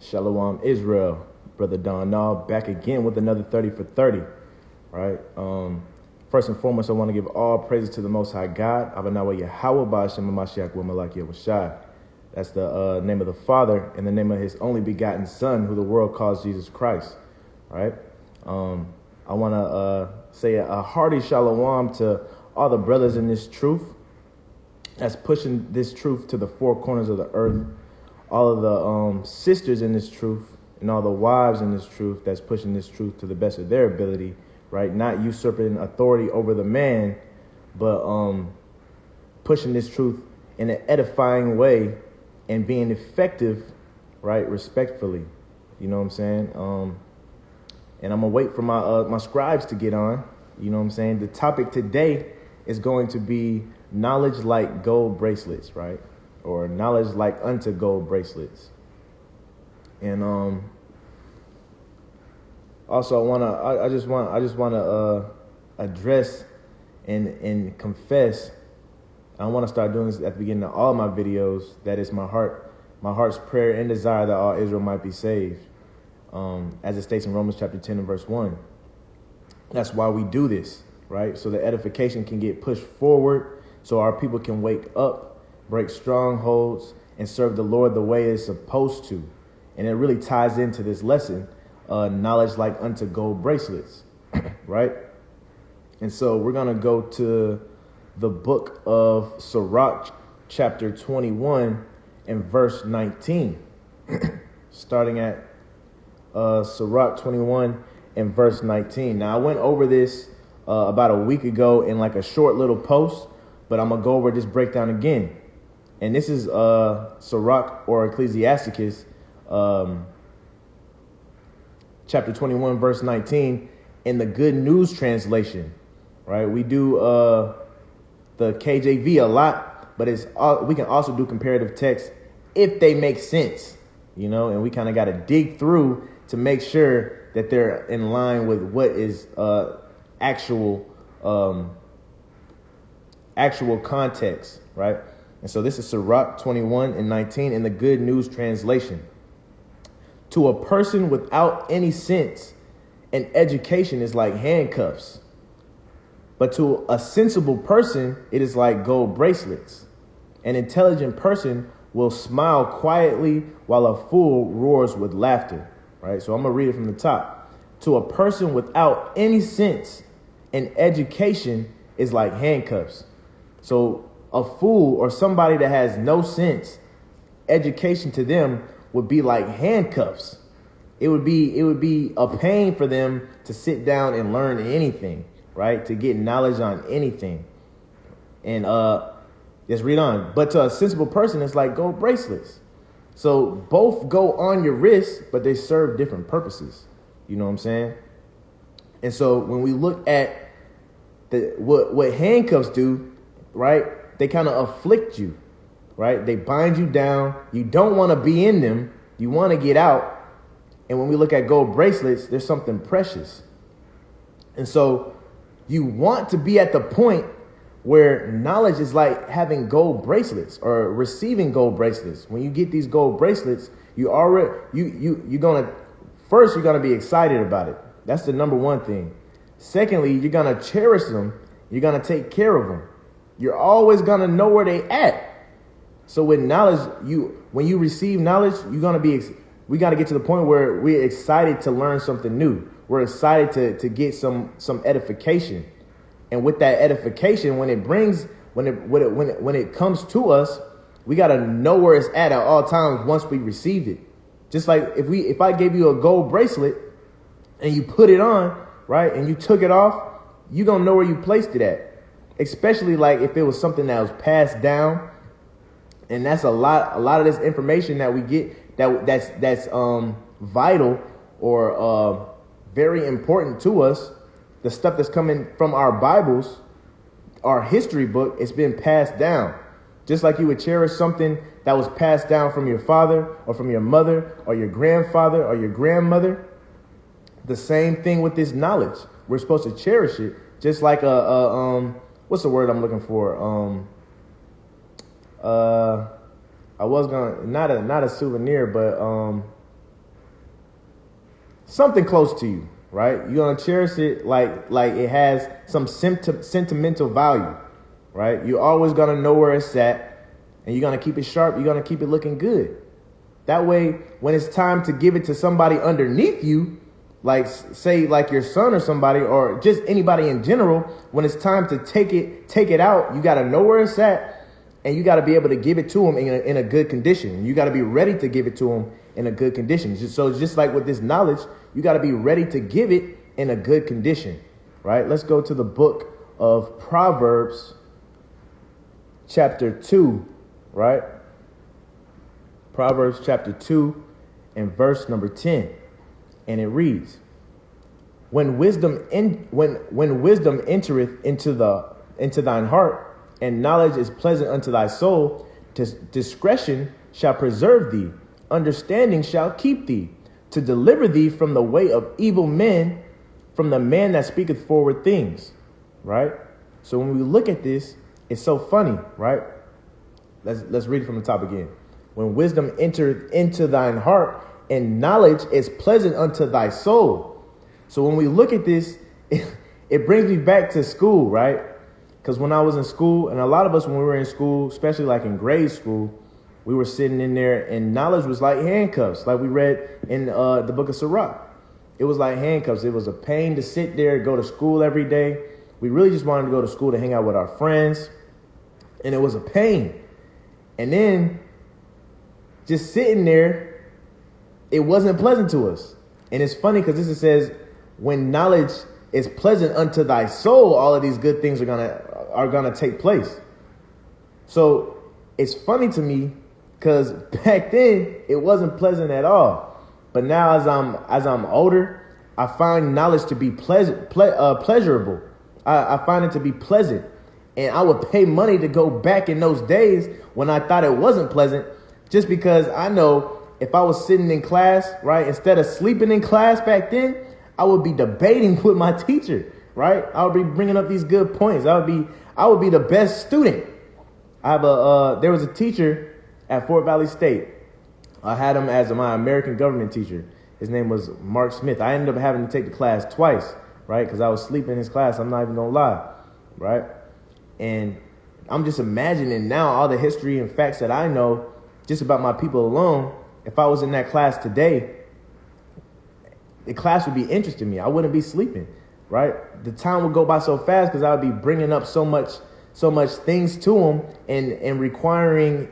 Shalom Israel, Brother Don back again with another 30 for 30, right? First and foremost, I want to give all praises to the Most High God. Abanawa Yahweh Ba'ashem Mashiach Wamalak Yahushai. That's the name of the Father and the name of his only begotten Son, who the world calls Jesus Christ, right? I want to say a hearty shalom to all the brothers in this truth that's pushing this truth to the four corners of the earth, all of the sisters in this truth, and all the wives in this truth that's pushing this truth to the best of their ability, right? Not usurping authority over the man, but pushing this truth in an edifying way and being effective, right? Respectfully, you know what I'm saying? And I'm gonna wait for my scribes to get on, you know what I'm saying? The topic today is going to be knowledge like gold bracelets, right? Or knowledge like unto gold bracelets. And also I just wanna address and confess. I want to start doing this at the beginning of all my videos. That is my heart's prayer and desire that all Israel might be saved. As it states in Romans chapter 10 and verse 1. That's why we do this, right? So the edification can get pushed forward, so our people can wake up, break strongholds, and serve the Lord the way it's supposed to. And it really ties into this lesson, knowledge like unto gold bracelets, right? And so we're going to go to the book of Sirach, chapter 21 and verse 19, starting at Sirach 21 and verse 19. Now, I went over this about a week ago in like a short little post, but I'm going to go over this breakdown again. And this is Sirach or Ecclesiasticus, chapter 21, verse 19, in the Good News translation, right? We do the KJV a lot, but we can also do comparative text if they make sense, you know, and we kind of got to dig through to make sure that they're in line with what is actual context, right? And so this is Sirach 21 and 19 in the Good News translation. To a person without any sense, an education is like handcuffs. But to a sensible person, it is like gold bracelets. An intelligent person will smile quietly while a fool roars with laughter. Right? So I'm going to read it from the top. To a person without any sense, an education is like handcuffs. So a fool or somebody that has no sense, education to them would be like handcuffs. It would be a pain for them to sit down and learn anything, right? To get knowledge on anything. And let's read on. But to a sensible person, it's like gold bracelets. So both go on your wrist, but they serve different purposes. You know what I'm saying? And so when we look at what handcuffs do, right? They kind of afflict you, right? They bind you down. You don't want to be in them. You want to get out. And when we look at gold bracelets, there's something precious. And so you want to be at the point where knowledge is like having gold bracelets or receiving gold bracelets. When you get these gold bracelets, you're gonna be excited about it. That's the number one thing. Secondly, you're gonna cherish them. You're gonna take care of them. You're always gonna know where they at. So with knowledge, when you receive knowledge, we gotta get to the point where we're excited to learn something new. We're excited to get some edification. And with that edification, when it comes to us, we got to know where it's at all times once we received it. Just like if I gave you a gold bracelet and you put it on, right, and you took it off, you're going to know where you placed it at. Especially like if it was something that was passed down. And that's a lot of this information that we get that's vital or very important to us. The stuff that's coming from our Bibles, our history book, it's been passed down. Just like you would cherish something that was passed down from your father or from your mother or your grandfather or your grandmother. The same thing with this knowledge. We're supposed to cherish it. Just like what's the word I'm looking for? I was gonna not a souvenir, but something close to you, right? You're going to cherish it like it has some sentimental value, right? You're always going to know where it's at, and you're going to keep it sharp. You're going to keep it looking good. That way, when it's time to give it to somebody underneath you, like say like your son or somebody, or just anybody in general, when it's time to take it out, you got to know where it's at, and you got to be able to give it to them in a good condition. You got to be ready to give it to them in a good condition. So it's just like with this knowledge, you got to be ready to give it in a good condition, right? Let's go to the book of Proverbs, chapter 2, right? Proverbs chapter 2 and verse number 10. And it reads, when wisdom entereth into thine heart, and knowledge is pleasant unto thy soul, discretion shall preserve thee, understanding shall keep thee, to deliver thee from the way of evil men, from the man that speaketh forward things. Right? So when we look at this, it's so funny, right? Let's read it from the top again. When wisdom entereth into thine heart, and knowledge is pleasant unto thy soul. So when we look at this, it brings me back to school, right? Because when I was in school, and a lot of us when we were in school, especially like in grade school, we were sitting in there and knowledge was like handcuffs, like we read in the book of Sirach. It was like handcuffs. It was a pain to sit there, go to school every day. We really just wanted to go to school to hang out with our friends, and it was a pain. And then just sitting there, it wasn't pleasant to us. And it's funny because this says, when knowledge is pleasant unto thy soul, all of these good things are gonna take place. So it's funny to me because back then it wasn't pleasant at all. But now as I'm older, I find knowledge to be pleasurable. I find it to be pleasant. And I would pay money to go back in those days when I thought it wasn't pleasant, just because I know if I was sitting in class, right, instead of sleeping in class back then, I would be debating with my teacher, right? I would be bringing up these good points. I would be the best student. There was a teacher at Fort Valley State. I had him as my American government teacher. His name was Mark Smith. I ended up having to take the class twice, right? Because I was sleeping in his class. I'm not even gonna lie, right? And I'm just imagining now all the history and facts that I know just about my people alone. If I was in that class today, the class would be interesting me. I wouldn't be sleeping, right? The time would go by so fast because I would be bringing up so much things to them and requiring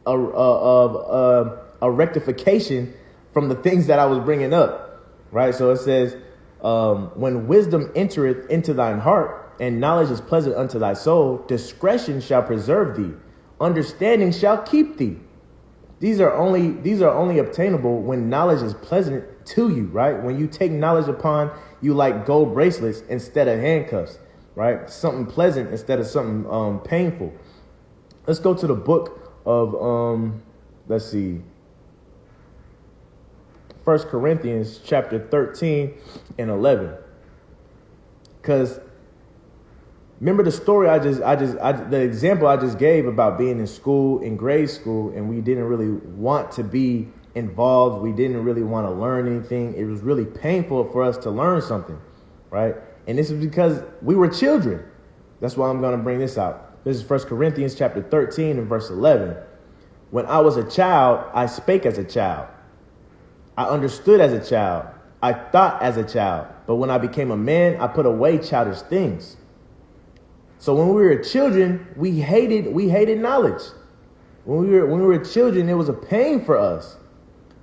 a rectification from the things that I was bringing up, right? So it says, when wisdom entereth into thine heart, and knowledge is pleasant unto thy soul, discretion shall preserve thee, understanding shall keep thee. These are only obtainable when knowledge is pleasant to you, right? When you take knowledge upon you like gold bracelets instead of handcuffs, right? Something pleasant instead of something painful. Let's go to the book of, let's see, 1 Corinthians chapter 13 and 11. Because remember the story the example I just gave about being in school, in grade school, and we didn't really want to be involved. We didn't really want to learn anything. It was really painful for us to learn something, right? And this is because we were children. That's why I'm going to bring this out. This is 1 Corinthians chapter 13 and verse 11. When I was a child, I spake as a child. I understood as a child. I thought as a child. But when I became a man, I put away childish things. So when we were children, we hated knowledge. When we were children, it was a pain for us.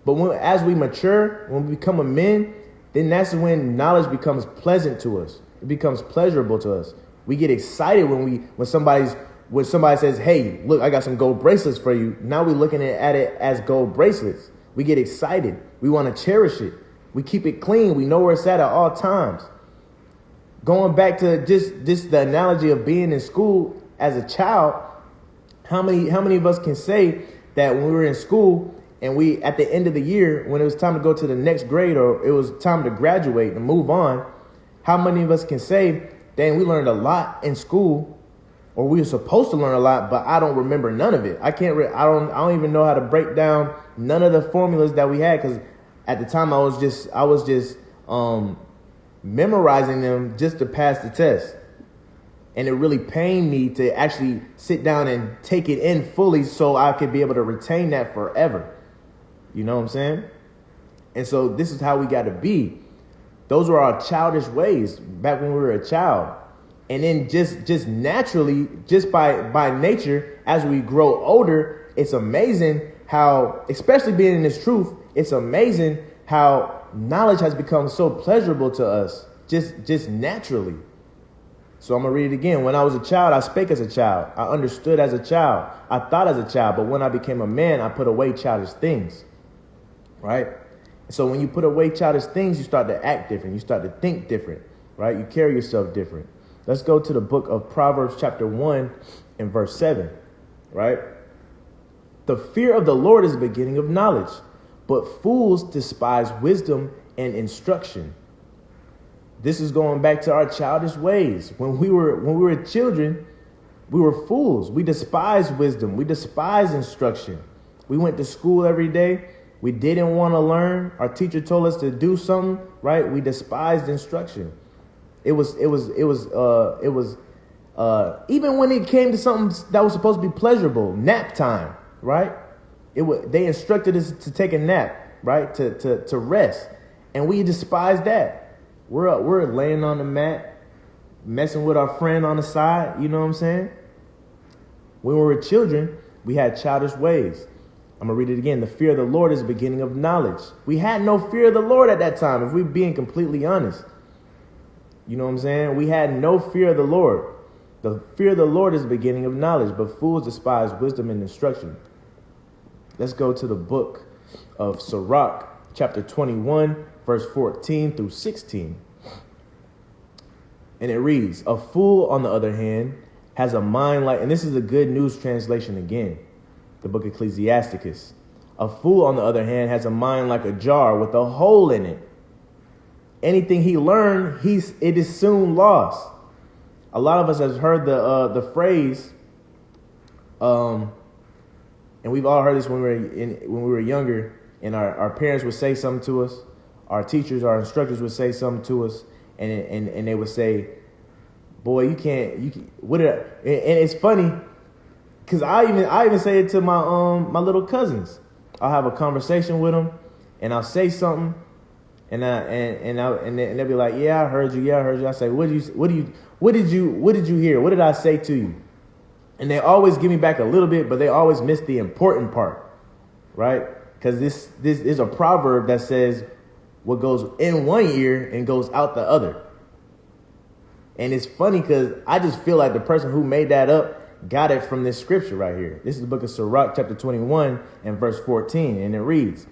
But as we mature, when we become a man, then that's when knowledge becomes pleasant to us. It becomes pleasurable to us. We get excited when somebody says, "Hey, look, I got some gold bracelets for you." Now we're looking at it as gold bracelets. We get excited. We want to cherish it. We keep it clean. We know where it's at all times. Going back to just the analogy of being in school as a child, how many of us can say that when we were in school and we, at the end of the year, when it was time to go to the next grade or it was time to graduate and move on, how many of us can say, dang, we learned a lot in school, or we were supposed to learn a lot, but I don't remember none of it. I don't even know how to break down none of the formulas that we had, because at the time I was just memorizing them just to pass the test. And it really pained me to actually sit down and take it in fully so I could be able to retain that forever. You know what I'm saying? And so this is how we got to be. Those were our childish ways back when we were a child. And then just naturally, just by nature, as we grow older, it's amazing how, especially being in this truth, it's amazing how knowledge has become so pleasurable to us, just naturally. So I'm going to read it again. When I was a child, I spake as a child. I understood as a child. I thought as a child. But when I became a man, I put away childish things. Right? So when you put away childish things, you start to act different. You start to think different. Right? You carry yourself different. Let's go to the book of Proverbs chapter 1 and verse 7. Right? The fear of the Lord is the beginning of knowledge, but fools despise wisdom and instruction. This is going back to our childish ways. When we were children, we were fools. We despised wisdom. We despised instruction. We went to school every day. We didn't want to learn. Our teacher told us to do something, right? We despised instruction. It was even when it came to something that was supposed to be pleasurable, nap time, right? They instructed us to take a nap, right? To rest. And we despised that. We're laying on the mat, messing with our friend on the side. You know what I'm saying? When we were children, we had childish ways. I'm going to read it again. The fear of the Lord is the beginning of knowledge. We had no fear of the Lord at that time, if we're being completely honest. You know what I'm saying? We had no fear of the Lord. The fear of the Lord is the beginning of knowledge, but fools despise wisdom and instruction. Let's go to the book of Sirach, chapter 21, verse 14 through 16. And it reads, a fool, on the other hand, has a mind like, and this is a Good News translation again, the book of Ecclesiasticus. A fool, on the other hand, has a mind like a jar with a hole in it. Anything he learned, it is soon lost. A lot of us have heard the phrase, and we've all heard this when we were younger, and our parents would say something to us. Our teachers, our instructors would say something to us, and they would say, "Boy, what did I?" And it's funny, because I even say it to my little cousins. I'll have a conversation with them, and I'll say something, and they'll be like, "Yeah, I heard you. Yeah, I heard you." I say, "What did you hear? What did I say to you?" And they always give me back a little bit, but they always miss the important part, right? Because this is a proverb that says, what goes in one ear and goes out the other. And it's funny because I just feel like the person who made that up got it from this scripture right here. This is the book of Sirach, chapter 21 and verse 14. And it reads,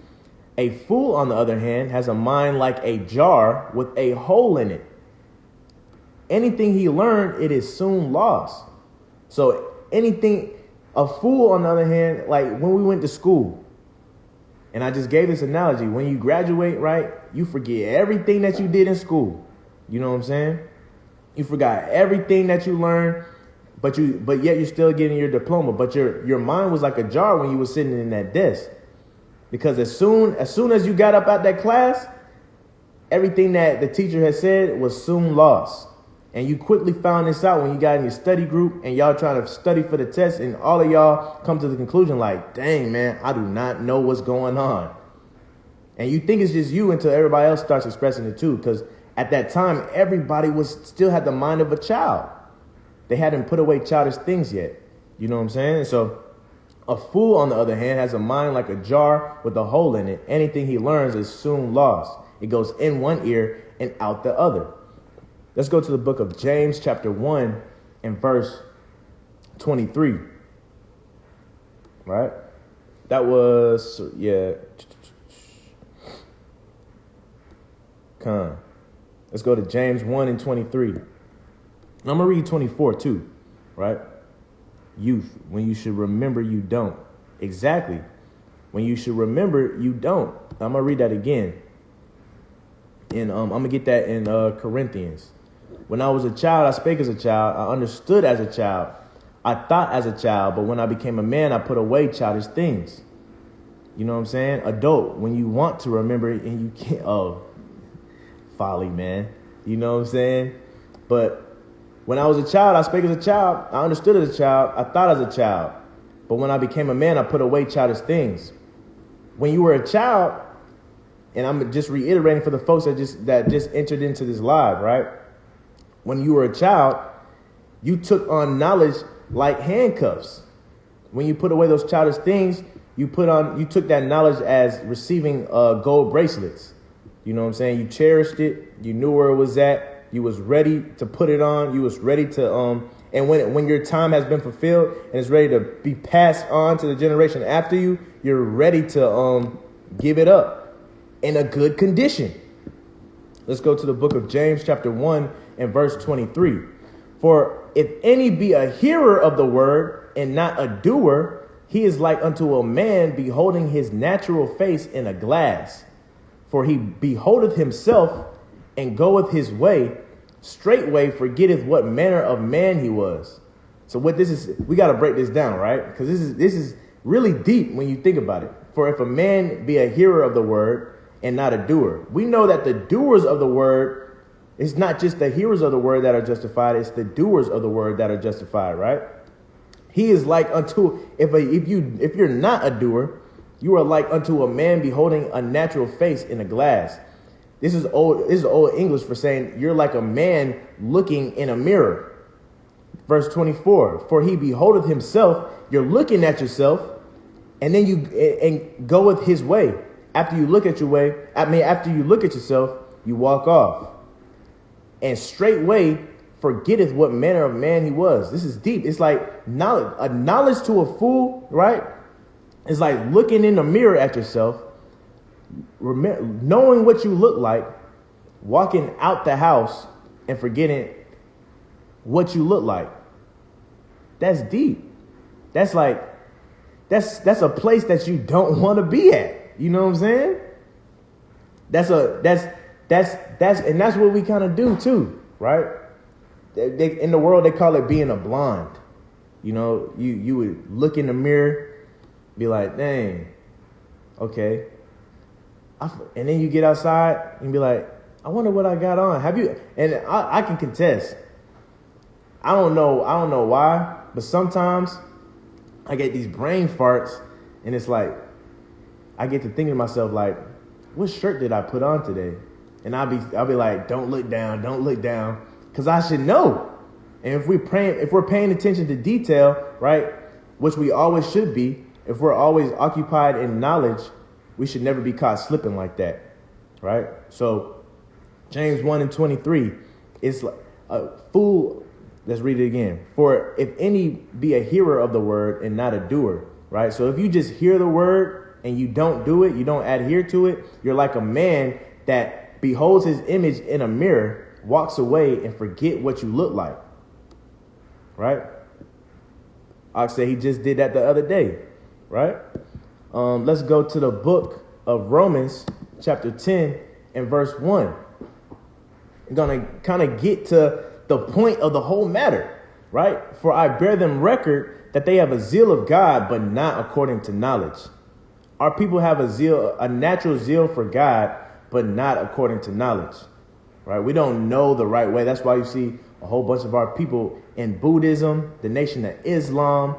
a fool, on the other hand, has a mind like a jar with a hole in it. Anything he learned, it is soon lost. So a fool, on the other hand, like when we went to school, and I just gave this analogy. When you graduate, right, you forget everything that you did in school. You know what I'm saying? You forgot everything that you learned, but yet you're still getting your diploma. But your mind was like a jar when you were sitting in that desk. Because as soon as you got up out that class, everything that the teacher had said was soon lost. And you quickly found this out when you got in your study group and y'all trying to study for the test, and all of y'all come to the conclusion like, dang, man, I do not know what's going on. And you think it's just you until everybody else starts expressing it too. Because at that time, everybody still had the mind of a child. They hadn't put away childish things yet. You know what I'm saying? So a fool, on the other hand, has a mind like a jar with a hole in it. Anything he learns is soon lost. It goes in one ear and out the other. Let's go to the book of James, chapter 1 and verse 23. Right? That was, yeah. Let's go to James 1 and 23. And I'm going to read 24 too. Right? Youth, when you should remember, you don't. Exactly. When you should remember, you don't. I'm going to read that again. And I'm going to get that in Corinthians. When I was a child, I spake as a child. I understood as a child. I thought as a child. But when I became a man, I put away childish things. You know what I'm saying? Adult, when you want to remember it and you can't. Oh, folly, man. You know what I'm saying? But when I was a child, I spake as a child. I understood as a child. I thought as a child. But when I became a man, I put away childish things. When you were a child, and I'm just reiterating for the folks that just entered into this live, right? When you were a child, you took on knowledge like handcuffs. When you put away those childish things, you took that knowledge as receiving gold bracelets. You know what I'm saying? You cherished it. You knew where it was at. You was ready to put it on. You was ready to and when your time has been fulfilled and it's ready to be passed on to the generation after you, you're ready to give it up in a good condition. Let's go to the book of James chapter 1 and verse 23. For if any be a hearer of the word and not a doer, he is like unto a man beholding his natural face in a glass. For he beholdeth himself and goeth his way, straightway forgetteth what manner of man he was. So what this is, we got to break this down, right? Because this is really deep when you think about it. For if a man be a hearer of the word and not a doer, we know that the doers of the word, it's not just the hearers of the word that are justified, it's the doers of the word that are justified, right? He is like unto, if you're not a doer, you are like unto a man beholding a natural face in a glass. This is old English for saying you're like a man looking in a mirror. Verse 24, for he beholdeth himself, you're looking at yourself, and then you goeth his way. After you look at yourself, you walk off. And straightway forgetteth what manner of man he was. This is deep. It's like knowledge. A knowledge to a fool, right? It's like looking in the mirror at yourself, knowing what you look like, walking out the house and forgetting what you look like. That's deep. That's like, that's a place that you don't want to be at. You know what I'm saying? That's what we kind of do too, right? In the world, they call it being a blonde. You know, you would look in the mirror, be like, dang, okay. And then you get outside and be like, I wonder what I got on. Have you? And I can contest. I don't know why, but sometimes I get these brain farts, and it's like I get to thinking to myself, like, what shirt did I put on today? And I'll be like, don't look down, because I should know. And if we're paying attention to detail, right, which we always should be, if we're always occupied in knowledge, we should never be caught slipping like that, right? So James 1 and 23, it's like a fool. Let's read it again. For if any be a hearer of the word and not a doer, right? So if you just hear the word and you don't do it, you don't adhere to it, you're like a man that beholds his image in a mirror, walks away and forget what you look like, right? Ox said he just did that the other day, right? Let's go to the book of Romans chapter 10 and verse 1. I'm going to kind of get to the point of the whole matter, right? For I bear them record that they have a zeal of God, but not according to knowledge. Our people have a natural zeal for God, but not according to knowledge, right? We don't know the right way. That's why you see a whole bunch of our people in Buddhism, the Nation of Islam,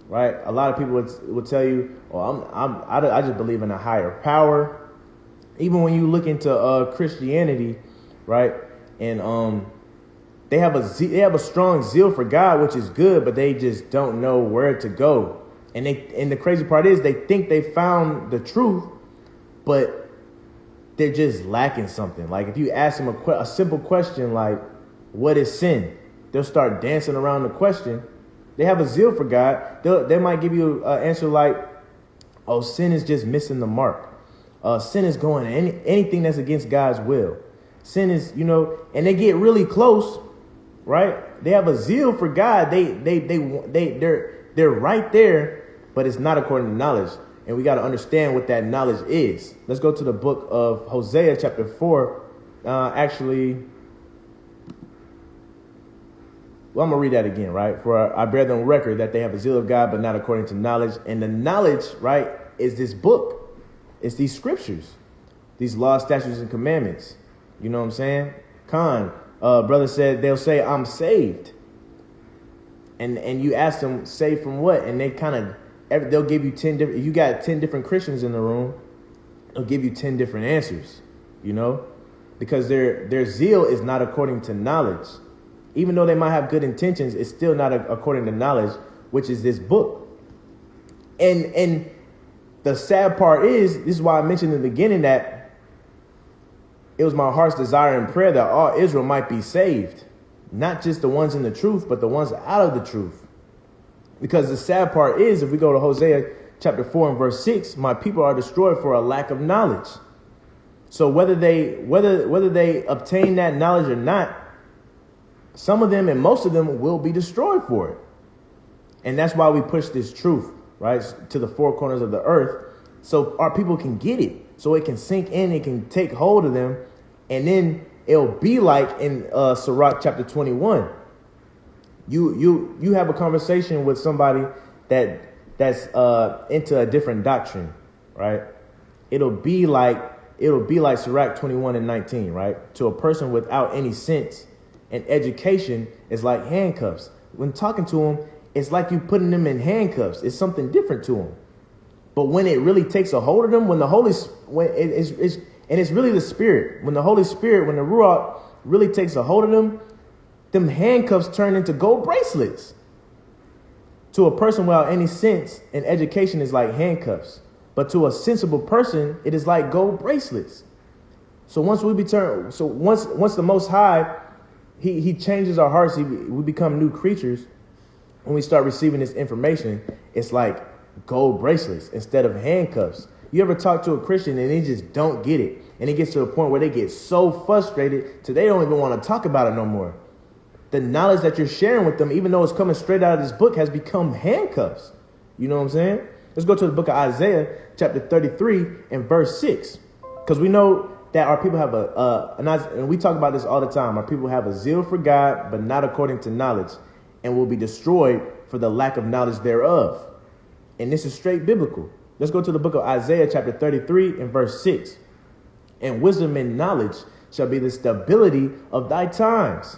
right? A lot of people would tell you, "Oh, I just believe in a higher power." Even when you look into Christianity, right, and they have a strong zeal for God, which is good, but they just don't know where to go. And the crazy part is they think they found the truth, but they're just lacking something. Like if you ask them a simple question like, "What is sin?" They'll start dancing around the question. They have a zeal for God. They might give you an answer like, "Oh, sin is just missing the mark. Sin is going anything that's against God's will. Sin is, and they get really close, right? They have a zeal for God. They're right there, but it's not according to knowledge. And we got to understand what that knowledge is. Let's go to the book of Hosea, chapter 4. I'm going to read that again, right? For I bear them record that they have a zeal of God, but not according to knowledge. And the knowledge, right, is this book. It's these scriptures, these laws, statutes, and commandments. You know what I'm saying? Brother said they'll say, I'm saved. And you ask them, saved from what? And they they'll give you 10 different, if you got 10 different Christians in the room, they'll give you 10 different answers, you know, because their zeal is not according to knowledge. Even though they might have good intentions, it's still not according to knowledge, which is this book. And the sad part is, this is why I mentioned in the beginning that it was my heart's desire and prayer that all Israel might be saved. Not just the ones in the truth, but the ones out of the truth. Because the sad part is, if we go to Hosea chapter 4 and verse 6, my people are destroyed for a lack of knowledge. So whether they obtain that knowledge or not, some of them and most of them will be destroyed for it. And that's why we push this truth, right, to the four corners of the earth, so our people can get it, so it can sink in, it can take hold of them, and then it'll be like in Sirach chapter 21. You have a conversation with somebody that's into a different doctrine, right? It'll be like Sirach 21 and 19, right? To a person without any sense and education is like handcuffs. When talking to them, it's like you putting them in handcuffs. It's something different to them. But when it really takes a hold of them, it's really the Spirit. When the Holy Spirit, when the Ruach really takes a hold of them handcuffs turn into gold bracelets. To a person without any sense and education is like handcuffs. But to a sensible person, it is like gold bracelets. So once the Most High, He changes our hearts, we become new creatures. When we start receiving this information, it's like gold bracelets instead of handcuffs. You ever talk to a Christian and they just don't get it? And it gets to a point where they get so frustrated till they don't even want to talk about it no more. The knowledge that you're sharing with them, even though it's coming straight out of this book, has become handcuffs. You know what I'm saying? Let's go to the book of Isaiah, chapter 33 and verse 6. Because we know that our people have and we talk about this all the time. Our people have a zeal for God, but not according to knowledge, and will be destroyed for the lack of knowledge thereof. And this is straight biblical. Let's go to the book of Isaiah, chapter 33 and verse 6. And wisdom and knowledge shall be the stability of thy times,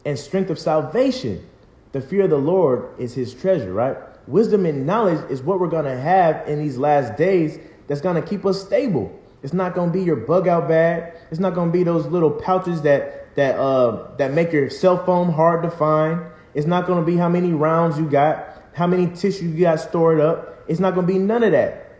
and strength of salvation. The fear of the Lord is his treasure, right? Wisdom and knowledge is what we're going to have in these last days that's going to keep us stable. It's not going to be your bug out bag. It's not going to be those little pouches that make your cell phone hard to find. It's not going to be how many rounds you got, how many tissue you got stored up. It's not going to be none of that.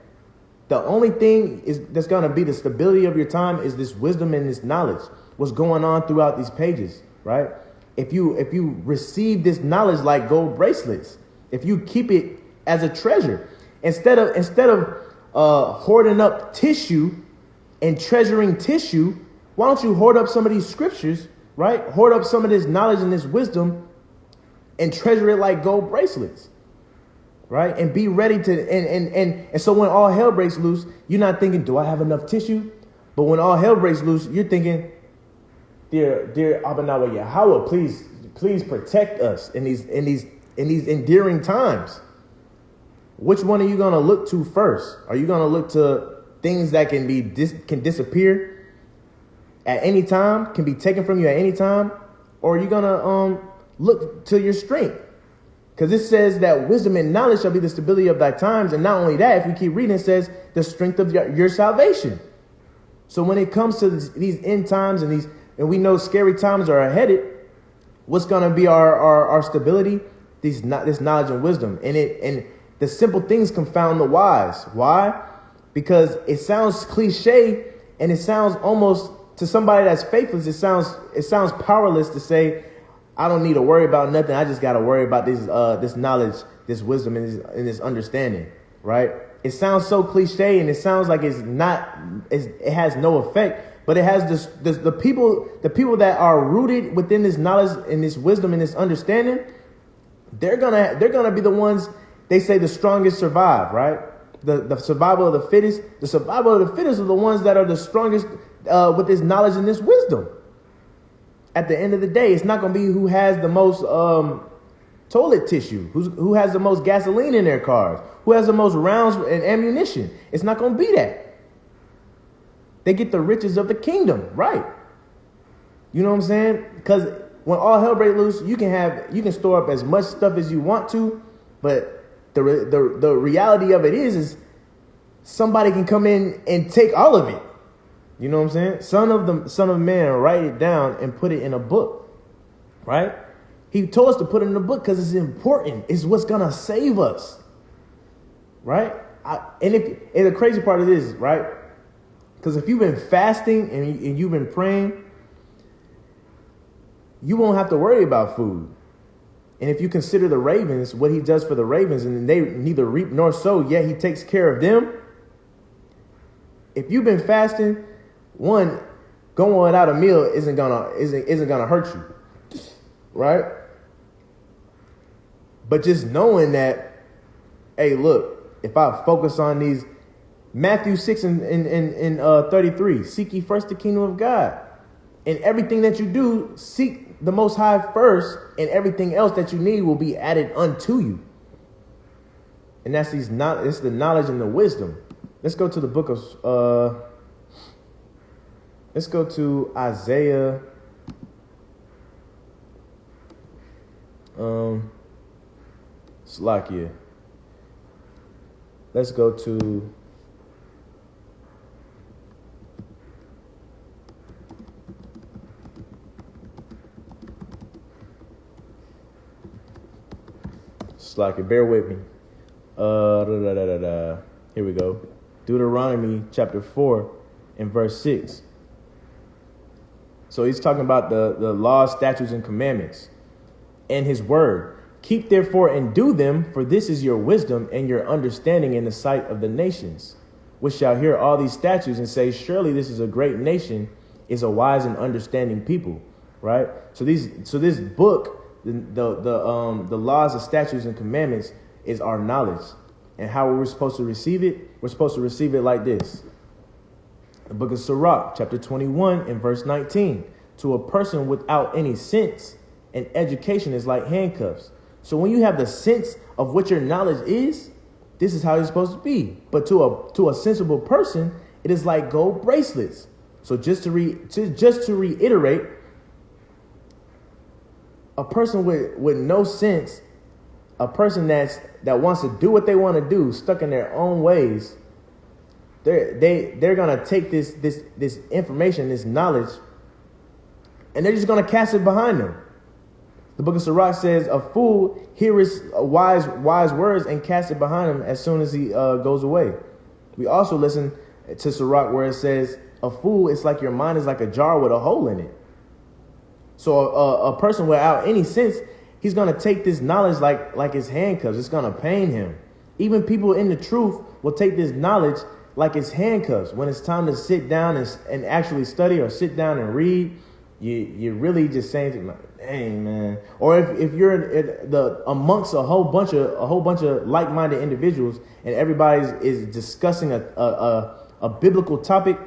The only thing that's going to be the stability of your time is this wisdom and this knowledge. What's going on throughout these pages, right? If you receive this knowledge like gold bracelets, if you keep it as a treasure, instead of hoarding up tissue and treasuring tissue, why don't you hoard up some of these scriptures, right? Hoard up some of this knowledge and this wisdom and treasure it like gold bracelets, right? And be ready to, and so when all hell breaks loose, you're not thinking, do I have enough tissue? But when all hell breaks loose, you're thinking, dear Abba Yahweh, please protect us in these endearing times. Which one are you going to look to first? Are you going to look to things that can disappear at any time, can be taken from you at any time? Or are you going to look to your strength? Because it says that wisdom and knowledge shall be the stability of thy times. And not only that, if we keep reading, it says the strength of your salvation. So when it comes to these end times and we know scary times are headed, what's going to be our stability? This knowledge and wisdom. And the simple things confound the wise. Why? Because it sounds cliche and it sounds almost, to somebody that's faithless, it sounds powerless to say, I don't need to worry about nothing. I just got to worry about this knowledge, this wisdom, and this understanding, right? It sounds so cliche and it sounds like it has no effect. But it has the people that are rooted within this knowledge and this wisdom and this understanding, they're gonna be the ones, they say, the strongest survive, right? The survival of the fittest. The survival of the fittest are the ones that are the strongest with this knowledge and this wisdom. At the end of the day, it's not gonna be who has the most toilet tissue, who has the most gasoline in their cars, who has the most rounds and ammunition. It's not gonna be that. They get the riches of the kingdom, right? You know what I'm saying? Because when all hell breaks loose, you can store up as much stuff as you want to, but the reality of it is somebody can come in and take all of it. You know what I'm saying? Son of Man, write it down and put it in a book, right? He told us to put it in a book because it's important. It's what's gonna save us, right? And the crazy part of this, right? Because if you've been fasting and you've been praying, you won't have to worry about food. And if you consider the ravens, what he does for the ravens, and they neither reap nor sow, yet he takes care of them. If you've been fasting, one, going without a meal isn't gonna hurt you, right? But just knowing that, hey, look, if I focus on these, Matthew 6 and 33, seek ye first the kingdom of God. And everything that you do, seek the Most High first, and everything else that you need will be added unto you. And it's the knowledge and the wisdom. Let's go to the book of, let's go to Isaiah, Slakia. Let's go to Slakia. Bear with me. Here we go. Deuteronomy chapter 4 and verse 6. So he's talking about the laws, statutes, and commandments and his word. Keep therefore and do them, for this is your wisdom and your understanding in the sight of the nations, which shall hear all these statutes and say, surely this is a great nation, is a wise and understanding people. Right? So this book, the laws, the statutes, and commandments is our knowledge. And how we're supposed to receive it? We're supposed to receive it like this. The book of Sirach, chapter 21 and verse 19. To a person without any sense, and education is like handcuffs. So when you have the sense of what your knowledge is, this is how it's supposed to be. But to a sensible person, it is like gold bracelets. So just to reiterate, a person with no sense, a person that wants to do what they want to do, stuck in their own ways, they're gonna take this information, this knowledge, and they're just gonna cast it behind them. The book of Sirach says, a fool heareth wise words and cast it behind him as soon as he goes away. We also listen to Sirach where it says, a fool, it's like your mind is like a jar with a hole in it. So a person without any sense, he's going to take this knowledge like his handcuffs. It's going to pain him. Even people in the truth will take this knowledge like it's handcuffs. When it's time to sit down and actually study or sit down and read, you're really just saying to me, dang, man. Or if you're amongst a whole bunch of like-minded individuals and everybody is discussing a biblical topic,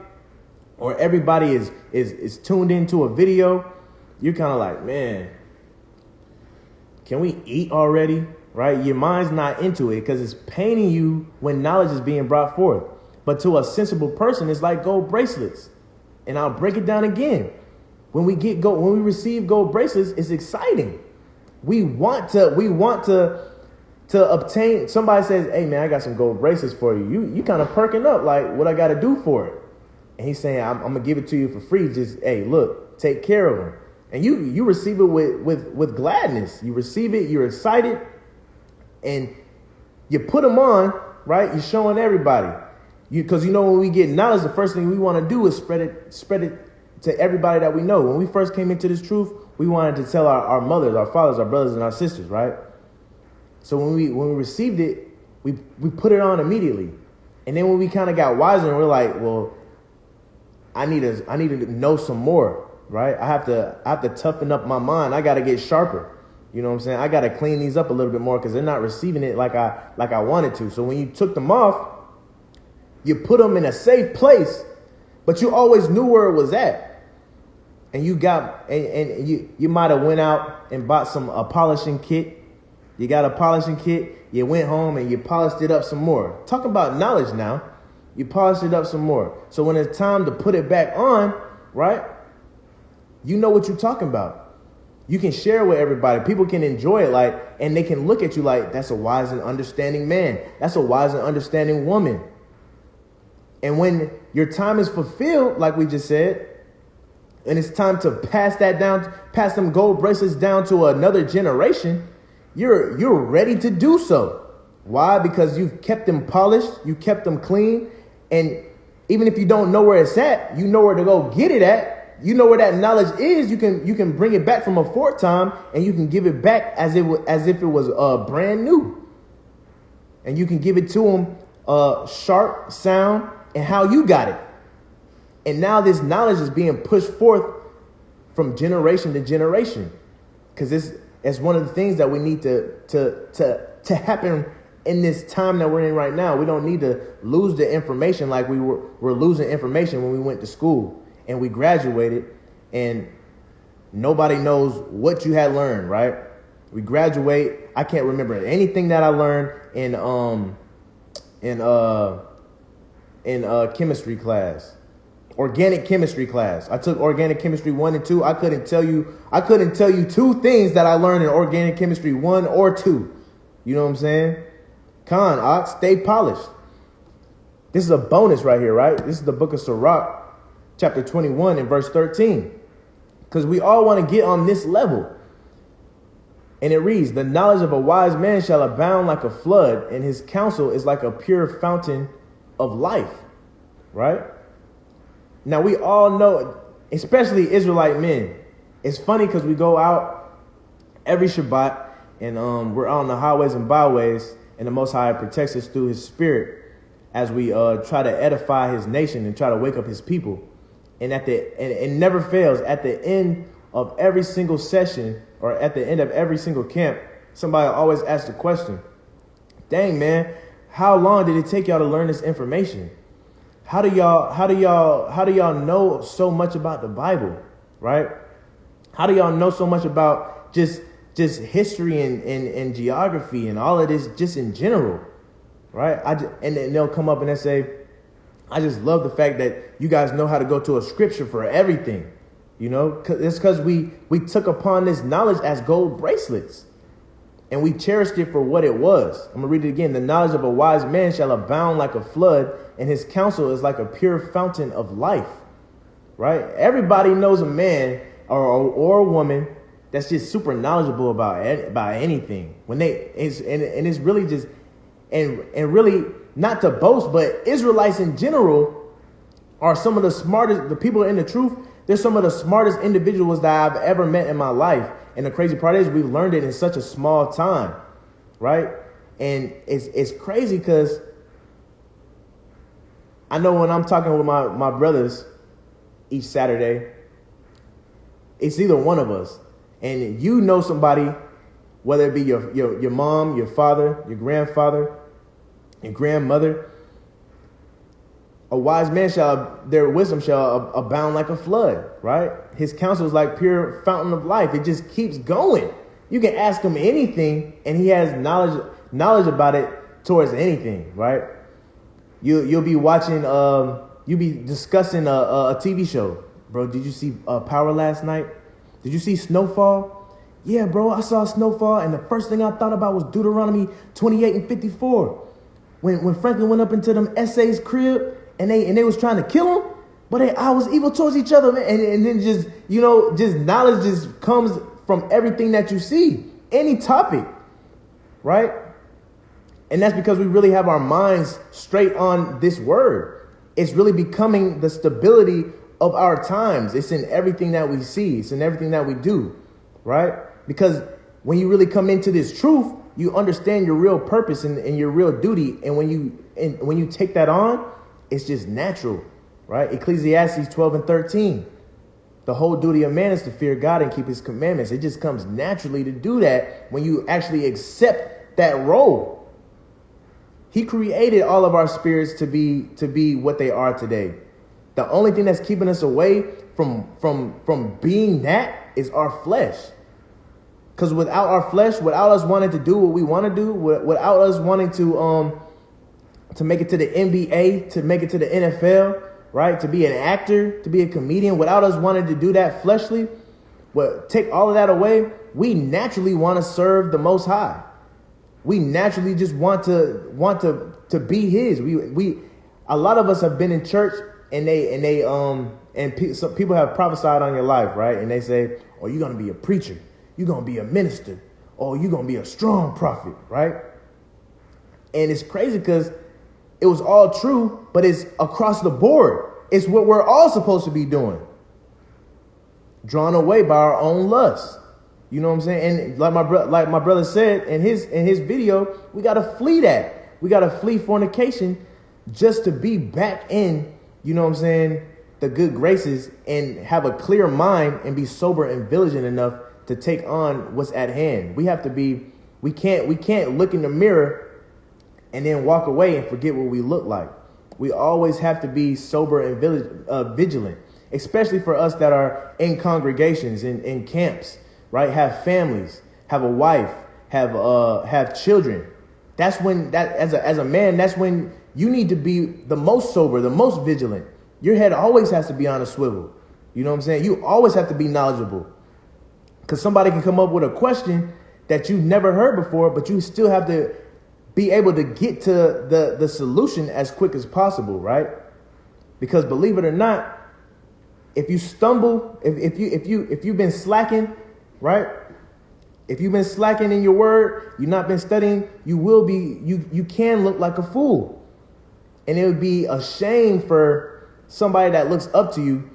or everybody is tuned into a video, you're kind of like, man, can we eat already? Right? Your mind's not into it because it's paining you when knowledge is being brought forth. But to a sensible person, it's like gold bracelets. And I'll break it down again. When we receive gold bracelets, it's exciting. We want to obtain. Somebody says, "Hey man, I got some gold bracelets for you." You kind of perking up, like, what I got to do for it? And he's saying, "I'm gonna give it to you for free. Just, hey, look, take care of them." And you receive it with gladness. You receive it. You're excited, and you put them on. Right? You're showing everybody. Because when we get knowledge, the first thing we want to do is spread it to everybody that we know. When we first came into this truth, we wanted to tell our mothers, our fathers, our brothers, and our sisters, right? So when we received it, we put it on immediately. And then when we kind of got wiser, and we're like, well, I need to know some more, right? I have to toughen up my mind. I got to get sharper. You know what I'm saying? I got to clean these up a little bit more because they're not receiving it like I wanted to. So when you took them off, you put them in a safe place, but you always knew where it was at. And you might have went out and bought a polishing kit. You got a polishing kit. You went home and you polished it up some more. Talk about knowledge now. You polish it up some more. So when it's time to put it back on, right, you know what you're talking about. You can share with everybody. People can enjoy it, like, and they can look at you like, that's a wise and understanding man. That's a wise and understanding woman. And when your time is fulfilled, like we just said, and it's time to pass that down, pass them gold bracelets down to another generation, you're ready to do so. Why? Because you've kept them polished, you kept them clean, and even if you don't know where it's at, you know where to go get it at. You know where that knowledge is. You can bring it back from a fourth time, and you can give it back as if it was brand new, and you can give it to them sharp, sound, and how you got it. And now this knowledge is being pushed forth from generation to generation, because it's one of the things that we need to happen in this time that we're in right now. We don't need to lose the information like we're losing information when we went to school and we graduated and nobody knows what you had learned, right? We graduate. I can't remember anything that I learned in chemistry class. Organic chemistry class. I took organic chemistry 1 and 2. I couldn't tell you 2 things that I learned in organic chemistry 1 or 2. You know what I'm saying? Ox, stay polished. This is a bonus right here, right? This is the book of Sirach, chapter 21 and verse 13. Because we all want to get on this level. And it reads, the knowledge of a wise man shall abound like a flood, and his counsel is like a pure fountain of life. Right? Now, we all know, especially Israelite men, it's funny because we go out every Shabbat and we're on the highways and byways, and the Most High protects us through his spirit as we try to edify his nation and try to wake up his people. And it never fails. At the end of every single session or at the end of every single camp, somebody always asks the question, dang, man, how long did it take y'all to learn this information? How do y'all know so much about the Bible, right? How do y'all know so much about just history and geography and all of this just in general, right? And then they'll come up and they say, I just love the fact that you guys know how to go to a scripture for everything, you know? It's because we took upon this knowledge as gold bracelets. And we cherished it for what it was. I'm going to read it again. The knowledge of a wise man shall abound like a flood, and his counsel is like a pure fountain of life. Right? Everybody knows a man or a woman that's just super knowledgeable about anything. It's really just and really not to boast, but Israelites in general are some of the smartest, the people in the truth. They're some of the smartest individuals that I've ever met in my life. And the crazy part is we've learned it in such a small time, right? And it's crazy because I know when I'm talking with my brothers each Saturday, it's either one of us. And you know somebody, whether it be your mom, your father, your grandfather, your grandmother. A wise man their wisdom shall abound like a flood, right? His counsel is like pure fountain of life. It just keeps going. You can ask him anything, and he has knowledge about it towards anything, right? You'll be watching, you'll be discussing a TV show. Bro, did you see Power last night? Did you see Snowfall? Yeah, bro, I saw Snowfall, and the first thing I thought about was Deuteronomy 28 and 54. When Franklin went up into them essays crib, and they was trying to kill him, but I was evil towards each other, man. And then just, just knowledge just comes from everything that you see, any topic, right? And that's because we really have our minds straight on this word. It's really becoming the stability of our times. It's in everything that we see. It's in everything that we do, right? Because when you really come into this truth, you understand your real purpose and your real duty. And when you take that on, it's just natural, right? Ecclesiastes 12 and 13. The whole duty of man is to fear God and keep his commandments. It just comes naturally to do that when you actually accept that role. He created all of our spirits to be what they are today. The only thing that's keeping us away from being that is our flesh. Because without our flesh, without us wanting to do what we want to do, without us wanting to to make it to the NBA, to make it to the NFL, right? To be an actor, to be a comedian, without us wanting to do that fleshly, but take all of that away, we naturally want to serve the Most High. We naturally just want to be His. A lot of us have been in church some people have prophesied on your life, right? And they say, "Oh, you're gonna be a preacher. You're gonna be a minister. Oh, you're gonna be a strong prophet," right? And it's crazy because it was all true, but it's across the board. It's what we're all supposed to be doing. Drawn away by our own lust. You know what I'm saying? And like my brother said in his video, we gotta flee that. We gotta flee fornication just to be back in, you know what I'm saying, the good graces, and have a clear mind and be sober and vigilant enough to take on what's at hand. We can't look in the mirror and then walk away and forget what we look like. We always have to be sober and vigilant, especially for us that are in congregations, in camps, right? Have families, have a wife, have children. That's when as a man, that's when you need to be the most sober, the most vigilant. Your head always has to be on a swivel. You know what I'm saying? You always have to be knowledgeable, because somebody can come up with a question that you've never heard before, but you still have to be able to get to the solution as quick as possible, right? Because believe it or not, if you stumble, if you've been slacking, right? If you've been slacking in your word, you've not been studying, you can look like a fool. And it would be a shame for somebody that looks up to you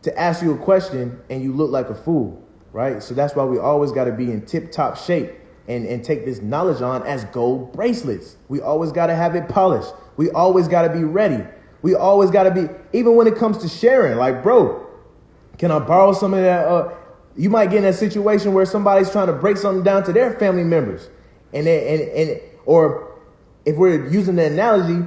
to ask you a question and you look like a fool, right? So that's why we always got to be in tip-top shape and take this knowledge on as gold bracelets. We always got to have it polished. We always got to be ready. We always got to be, even when it comes to sharing, like, bro, can I borrow some of that? You might get in a situation where somebody's trying to break something down to their family members. Or if we're using the analogy,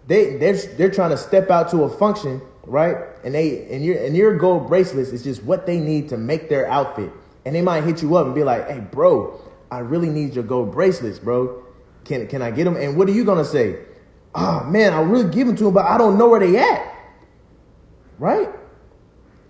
they're trying to step out to a function, right? And your gold bracelets is just what they need to make their outfit. And they might hit you up and be like, "Hey, bro, I really need your gold bracelets, bro. Can I get them?" And what are you gonna say? "Oh man, I really give them to them, but I don't know where they at." Right?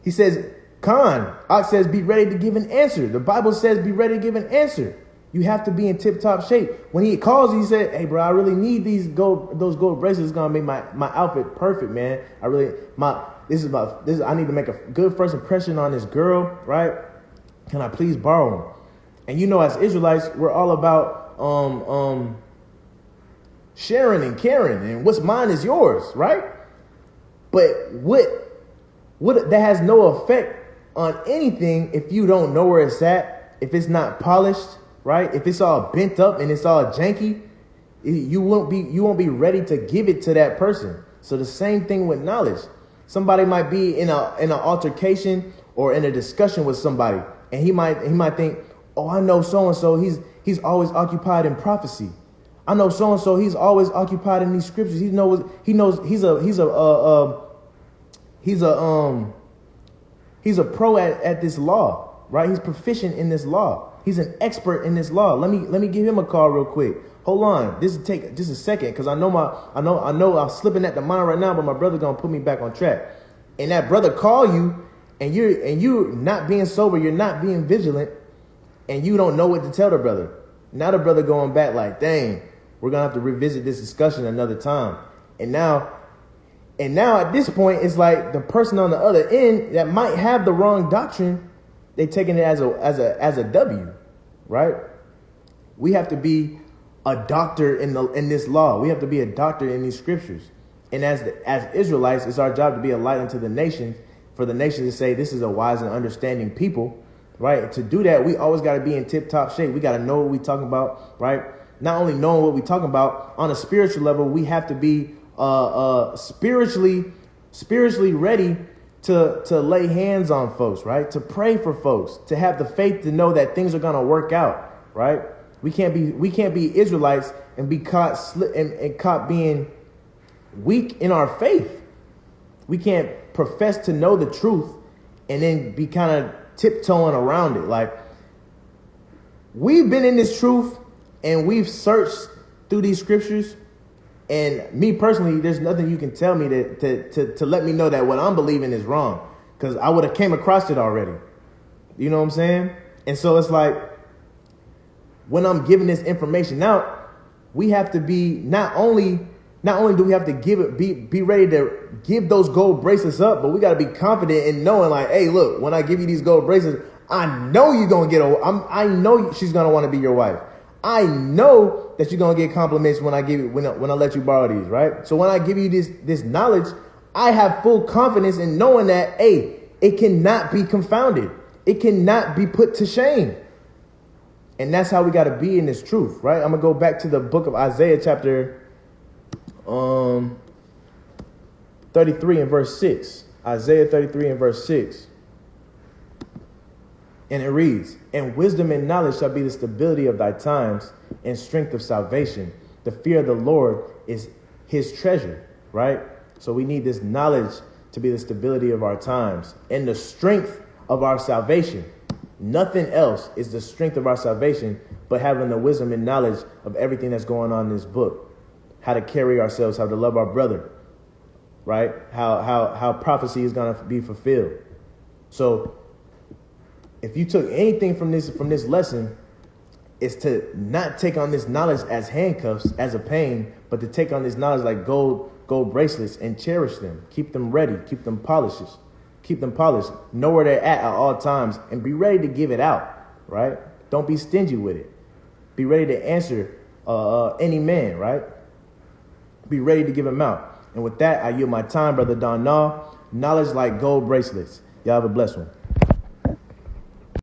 He says, Ox says, be ready to give an answer. The Bible says, be ready to give an answer. You have to be in tip-top shape. When he calls, he said, "Hey, bro, I really need those gold bracelets. It's gonna make my outfit perfect, man. I need to make a good first impression on this girl, right? Can I please borrow them?" And you know, as Israelites, we're all about sharing and caring, and what's mine is yours, right? But what that has no effect on anything if you don't know where it's at, if it's not polished, right? If it's all bent up and it's all janky, you won't be ready to give it to that person. So the same thing with knowledge. Somebody might be in an altercation or in a discussion with somebody, and he might think, "Oh, I know so and so. He's always occupied in prophecy. I know so and so. He's always occupied in these scriptures. He knows he's a pro at this law, right? He's proficient in this law. He's an expert in this law. Let me give him a call real quick. Hold on. This will take just a second, because I know I'm slipping at the mind right now, but my brother's gonna put me back on track." And that brother call you, and you're not being sober, you're not being vigilant, and you don't know what to tell the brother. Now the brother going back like, "Dang, we're gonna have to revisit this discussion another time." And now at this point, it's like the person on the other end that might have the wrong doctrine, they taking it as a W, right? We have to be a doctor in this law. We have to be a doctor in these scriptures. And as Israelites, it's our job to be a light unto the nations, for the nations to say, "This is a wise and understanding people," right? To do that, we always got to be in tip-top shape. We got to know what we're talking about, right? Not only knowing what we're talking about, on a spiritual level, we have to be spiritually ready to lay hands on folks, right? To pray for folks, to have the faith to know that things are going to work out, right? We can't be Israelites and be caught being weak in our faith. We can't profess to know the truth and then be kind of tiptoeing around it. Like, we've been in this truth and we've searched through these scriptures, And me personally, there's nothing you can tell me to let me know that what I'm believing is wrong, because I would have came across it already. You know what I'm saying? And so it's like, when I'm giving this information out, we have to be not only do we have to be ready to give those gold bracelets up, but we got to be confident in knowing, like, hey, look, when I give you these gold bracelets, I know you're gonna I know she's gonna want to be your wife. I know that you're gonna get compliments when I let you borrow these, right? So when I give you this knowledge, I have full confidence in knowing that, hey, it cannot be confounded. It cannot be put to shame. And that's how we got to be in this truth, right? I'm going to go back to the book of Isaiah chapter 33 and verse 6. Isaiah 33 and verse 6. And it reads, and wisdom and knowledge shall be the stability of thy times and strength of salvation. The fear of the Lord is his treasure, right? So we need this knowledge to be the stability of our times and the strength of our salvation. Nothing else is the strength of our salvation but having the wisdom and knowledge of everything that's going on in this book. How to carry ourselves, how to love our brother, right? How prophecy is going to be fulfilled. So if you took anything from this lesson, it's to not take on this knowledge as handcuffs, as a pain, but to take on this knowledge like gold bracelets and cherish them. Keep them ready. Keep them polished. Know where they're at all times and be ready to give it out, right? Don't be stingy with it. Be ready to answer any man, right? Be ready to give him out. And with that, I yield my time, Brother Don Naw. Knowledge like gold bracelets. Y'all have a blessed one.